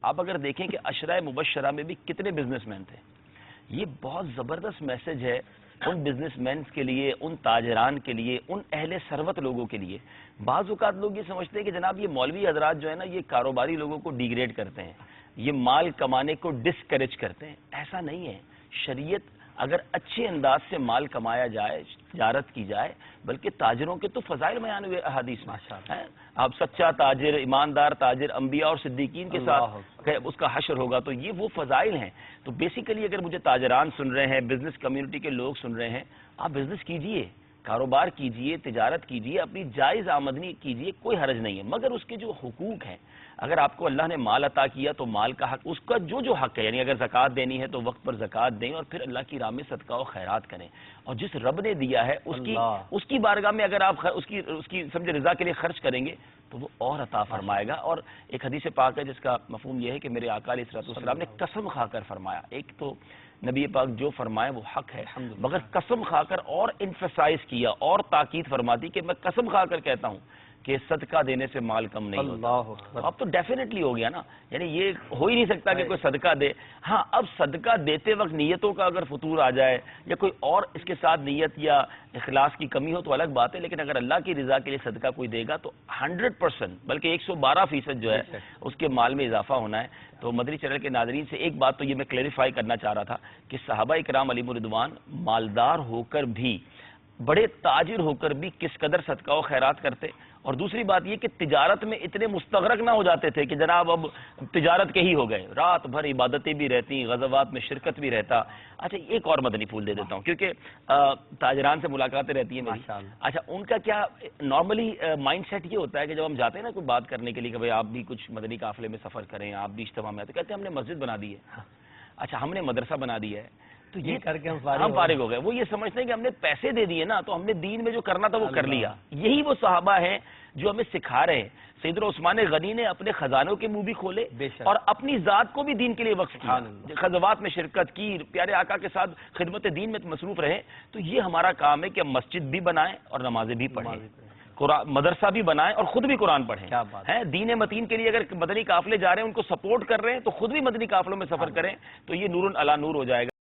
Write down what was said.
آپ اگر دیکھیں کہ عشرہ مبشرہ میں بھی کتنے بزنس مین تھے. یہ بہت زبردست میسج ہے ان بزنس مینز کے لیے, ان تاجران کے لیے, ان اہل ثروت لوگوں کے لیے. بعض اوقات لوگ یہ سمجھتے ہیں کہ جناب یہ مولوی حضرات جو ہے نا یہ کاروباری لوگوں کو ڈیگریڈ کرتے ہیں, یہ مال کمانے کو ڈسکریج کرتے ہیں. ایسا نہیں ہے. شریعت اگر اچھے انداز سے مال کمایا جائے, تجارت کی جائے, بلکہ تاجروں کے تو فضائل بیان ہوئے احادیث میں. آپ سچا تاجر, ایماندار تاجر, انبیاء اور صدیقین کے ساتھ اس کا حشر ہوگا, تو یہ وہ فضائل ہیں. تو بیسیکلی اگر مجھے تاجران سن رہے ہیں, بزنس کمیونٹی کے لوگ سن رہے ہیں, آپ بزنس کیجئے, کاروبار کیجئے, تجارت کیجئے, اپنی جائز آمدنی کیجئے, کوئی حرج نہیں ہے. مگر اس کے جو حقوق ہیں, اگر آپ کو اللہ نے مال عطا کیا تو مال کا حق, اس کا جو حق ہے, یعنی اگر زکوٰۃ دینی ہے تو وقت پر زکوٰۃ دیں, اور پھر اللہ کی راہ میں صدقہ و خیرات کریں. اور جس رب نے دیا ہے اس کی بارگاہ میں اگر آپ اس کی سمجھے رضا کے لیے خرچ کریں گے تو وہ اور عطا فرمائے گا. اور ایک حدیث پاک ہے جس کا مفہوم یہ ہے کہ میرے آقا علیہ السلام نے قسم کھا کر فرمایا. ایک تو نبی پاک جو فرمائے وہ حق ہے, مگر قسم کھا کر اور انفسائز کیا اور تاکید فرماتی کہ میں قسم کھا کر کہتا ہوں کہ صدقہ دینے سے مال کم نہیں ہوتا. اب تو ڈیفینیٹلی ہو گیا نا, یعنی یہ ہو ہی نہیں سکتا کہ کوئی صدقہ دے. ہاں, اب صدقہ دیتے وقت نیتوں کا اگر فطور آ جائے یا کوئی اور اس کے ساتھ نیت یا اخلاص کی کمی ہو تو الگ بات ہے, لیکن اگر اللہ کی رضا کے لیے صدقہ کوئی دے گا تو 100% بلکہ 112% جو ہے اس کے مال میں اضافہ ہونا ہے. تو مدنی چینل کے ناظرین سے ایک بات تو یہ میں کلیریفائی کرنا چاہ رہا تھا کہ صحابہ اکرام علیہم الرضوان مالدار ہو کر بھی, بڑے تاجر ہو کر بھی کس قدر صدقہ و خیرات کرتے. اور دوسری بات یہ کہ تجارت میں اتنے مستغرق نہ ہو جاتے تھے کہ جناب اب تجارت کے ہی ہو گئے, رات بھر عبادتیں بھی رہتی, غزوات میں شرکت بھی رہتا. اچھا, ایک اور مدنی پھول دے دیتا ہوں کیونکہ تاجران سے ملاقاتیں رہتی ہیں میری. اچھا, ان کا کیا نارملی مائنڈ سیٹ یہ ہوتا ہے کہ جب ہم جاتے ہیں نا کوئی بات کرنے کے لیے کہ بھئی آپ بھی کچھ مدنی قافلے میں سفر کریں, آپ بھی اجتماع میں آتے, کہتے ہیں ہم نے مسجد بنا دی ہے, اچھا ہم نے مدرسہ بنا دیا ہے, تو یہ کر کے ہم فارغ ہو گئے. وہ یہ سمجھتے ہیں کہ ہم نے پیسے دے دیے نا تو ہم نے دین میں جو کرنا تھا وہ کر لیا. یہی وہ صحابہ ہیں جو ہمیں سکھا رہے ہیں. سیدنا عثمان غنی نے اپنے خزانوں کے منہ بھی کھولے اور اپنی ذات کو بھی دین کے لیے وقف کیا, غزوات میں شرکت کی, پیارے آقا کے ساتھ خدمت دین میں مصروف رہے. تو یہ ہمارا کام ہے کہ ہم مسجد بھی بنائیں اور نمازیں بھی پڑھیں, مدرسہ بھی بنائیں اور خود بھی قرآن پڑھیں. دین متین کے لیے اگر مدنی قافلے جا رہے ہیں ان کو سپورٹ کر رہے ہیں تو خود بھی مدنی قافلوں میں سفر کریں, تو یہ نور علی نور ہو جائے گا.